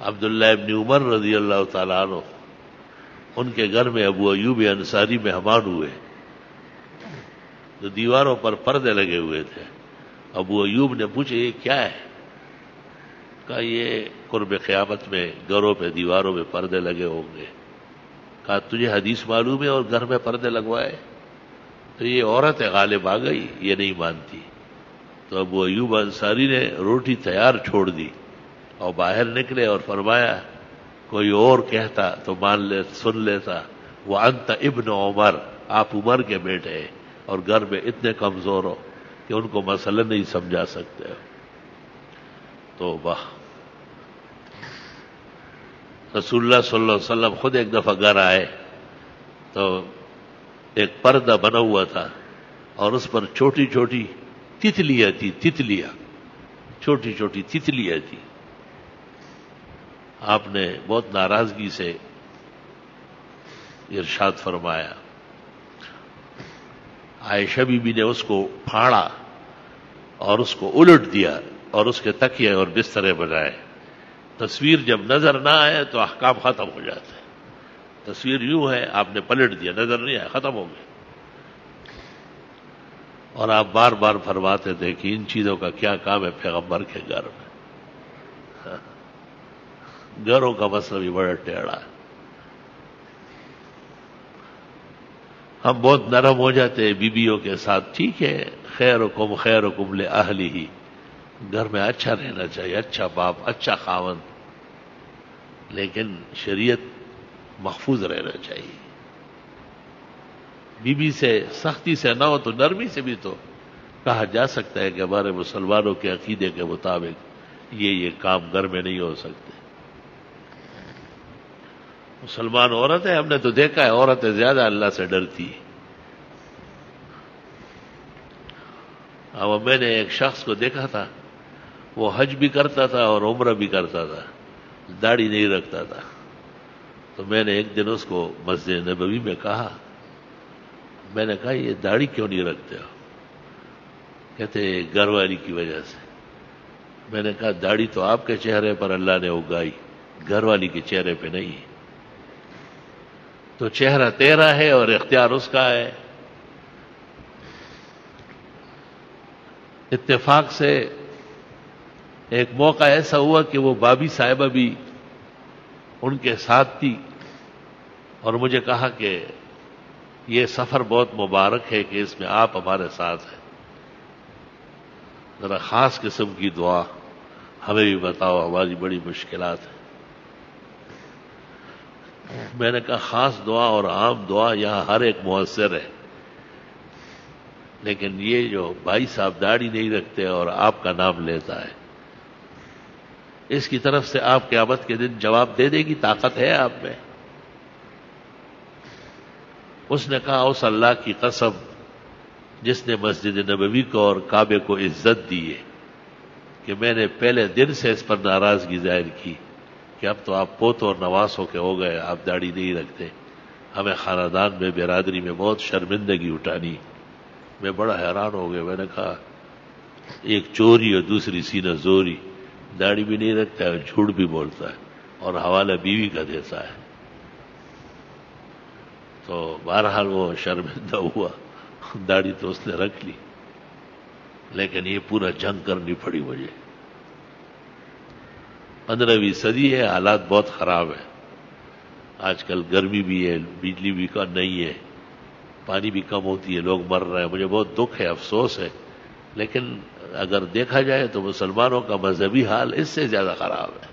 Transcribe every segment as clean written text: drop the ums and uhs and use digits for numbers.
عبداللہ ابن عمر رضی اللہ تعالیٰ عنہ، ان کے گھر میں ابو ایوب انصاری مہمان ہوئے، تو دیواروں پر پردے لگے ہوئے تھے۔ ابو ایوب نے پوچھا یہ کیا ہے؟ کہا یہ قرب قیامت میں گھروں پہ دیواروں میں پردے لگے ہوں گے۔ کہا تجھے حدیث معلوم ہے اور گھر میں پردے لگوائے؟ تو یہ عورت غالب آ گئی، یہ نہیں مانتی۔ تو ابو ایوب انصاری نے روٹی تیار چھوڑ دی اور باہر نکلے اور فرمایا کوئی اور کہتا تو سن لیتا، وَأَنْتَ ابن عمر، آپ عمر کے بیٹے ہیں اور گھر میں اتنے کمزور ہو کہ ان کو مسئلہ نہیں سمجھا سکتے ہو۔ تو واہ، رسول اللہ صلی اللہ علیہ وسلم خود ایک دفعہ گھر آئے تو ایک پردہ بنا ہوا تھا اور اس پر چھوٹی چھوٹی تتلیاں تھی، چھوٹی چھوٹی تتلیاں تھی۔ آپ نے بہت ناراضگی سے ارشاد فرمایا، عائشہ بی بی نے اس کو پھاڑا اور اس کو الٹ دیا اور اس کے تکیے اور بسترے بنائے۔ تصویر جب نظر نہ آئے تو احکام ختم ہو جاتے ہیں۔ تصویر یوں ہے، آپ نے پلٹ دیا، نظر نہیں آیا، ختم ہو گیا۔ اور آپ بار بار فرماتے تھے کہ ان چیزوں کا کیا کام ہے پیغمبر کے گھر میں۔ گھروں کا مسئلہ بھی بڑا ٹیڑھا ہے۔ ہم بہت نرم ہو جاتے ہیں بیویوں کے ساتھ، ٹھیک ہے، خیرکم خیرکم لأہلہ، گھر میں اچھا رہنا چاہیے، اچھا باپ، اچھا خاوند، لیکن شریعت محفوظ رہنا چاہیے۔ بیوی سے سختی سے نہ ہو تو نرمی سے بھی تو کہا جا سکتا ہے کہ ہمارے مسلمانوں کے عقیدے کے مطابق یہ کام گھر میں نہیں ہو سکتے۔ مسلمان عورتیں، ہم نے تو دیکھا ہے عورتیں زیادہ اللہ سے ڈرتی ہیں۔ اب میں نے ایک شخص کو دیکھا تھا، وہ حج بھی کرتا تھا اور عمرہ بھی کرتا تھا، داڑھی نہیں رکھتا تھا۔ تو میں نے ایک دن اس کو مسجد نبوی میں کہا، میں نے کہا یہ داڑھی کیوں نہیں رکھتے ہو؟ کہتے گھر والی کی وجہ سے۔ میں نے کہا داڑھی تو آپ کے چہرے پر اللہ نے اگائی، گھر والی کے چہرے پہ نہیں۔ تو چہرہ تیرا ہے اور اختیار اس کا ہے۔ اتفاق سے ایک موقع ایسا ہوا کہ وہ بابی صاحبہ بھی ان کے ساتھ تھی اور مجھے کہا کہ یہ سفر بہت مبارک ہے کہ اس میں آپ ہمارے ساتھ ہیں، ذرا خاص قسم کی دعا ہمیں بھی بتاؤ، ہماری بڑی مشکلات ہیں۔ میں نے کہا خاص دعا اور عام دعا یہاں ہر ایک مؤثر ہے، لیکن یہ جو بھائی صاحب داڑھی نہیں رکھتے اور آپ کا نام لیتا ہے، اس کی طرف سے آپ قیامت کے دن جواب دے دے گی طاقت ہے آپ میں؟ اس نے کہا اس اللہ کی قسم جس نے مسجد نبوی کو اور کعبے کو عزت دی ہے کہ میں نے پہلے دن سے اس پر ناراضگی ظاہر کی کہ اب تو آپ پوتوں اور نواسوں کے ہو گئے، آپ داڑھی نہیں رکھتے، ہمیں خاندان میں برادری میں بہت شرمندگی اٹھانی۔ میں بڑا حیران ہو گیا، میں نے کہا ایک چوری اور دوسری سینہ زوری، داڑھی بھی نہیں رکھتا ہے، جھوٹ بھی بولتا ہے اور حوالہ بیوی کا دیتا ہے۔ تو بہرحال وہ شرمندہ ہوا، داڑھی تو اس نے رکھ لی، لیکن یہ پورا جنگ کرنی پڑی مجھے۔ 15ویں صدی ہے، حالات بہت خراب ہیں۔ آج کل گرمی بھی ہے، بجلی بھی کم نہیں ہے، پانی بھی کم ہوتی ہے، لوگ مر رہے ہیں۔ مجھے بہت دکھ ہے، افسوس ہے، لیکن اگر دیکھا جائے تو مسلمانوں کا مذہبی حال اس سے زیادہ خراب ہے۔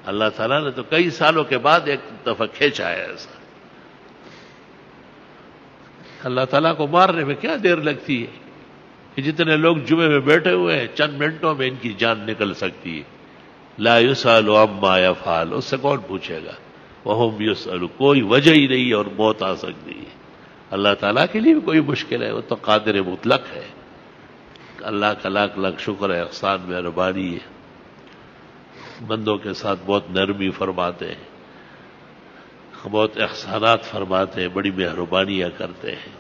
اللہ تعالیٰ نے تو کئی سالوں کے بعد ایک دفعہ کھینچا ہے ایسا۔ اللہ تعالیٰ کو مارنے میں کیا دیر لگتی ہے کہ جتنے لوگ جمعے میں بیٹھے ہوئے ہیں چند منٹوں میں ان کی جان نکل سکتی ہے۔ لا یسأل عما یفعل، اس سے کون پوچھے گا، وہم یسألون، کوئی وجہ ہی نہیں اور موت آ سکتی ہے۔ اللہ تعالیٰ کے لیے بھی کوئی مشکل ہے، وہ تو قادر مطلق ہے۔ اللہ کا لاکھ لاکھ شکر ہے، احسان مہربانی ہے، بندوں کے ساتھ بہت نرمی فرماتے ہیں، بہت احسانات فرماتے ہیں، بڑی مہربانیاں کرتے ہیں۔